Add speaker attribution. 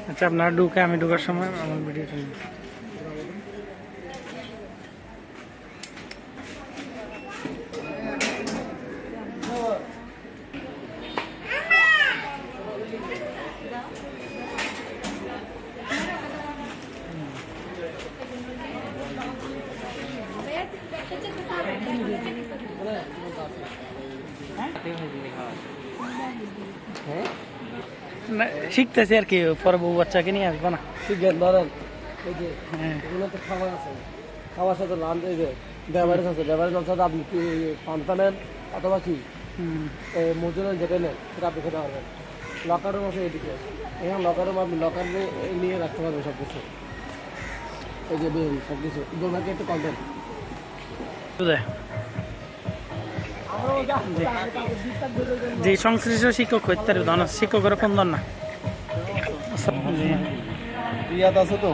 Speaker 1: আচ্ছা আপনার ঢুকে আমি ঢুকার সময় আমার ভিডিও চলবে। শিখতেছি আর কি, পরে বউ বাচ্চাকে নিয়ে আসবো না।
Speaker 2: শিখবেন ধরেন এই যে এগুলো তো খাবার আছে, খাবার সাথে লাঞ্চ এই যে বেভারেজ আছে, বেভারেজ সাথে আপনি কি পান্তা নেন অথবা কি মজুরের যেটা নেন সেটা আপনি খেতে পারবেন। লকার রুম আছে এদিকে, এখানে লকার রুম আপনি লকার নিয়ে রাখতে পারবেন সব কিছু। এই যে বেরি সব কিছু দোনাকে একটু কম দেন।
Speaker 1: যে সংশ্লিষ্ট শিক্ষক হইতে শিক্ষকের ফোন দেন না।
Speaker 2: রিয়াদ আছে তো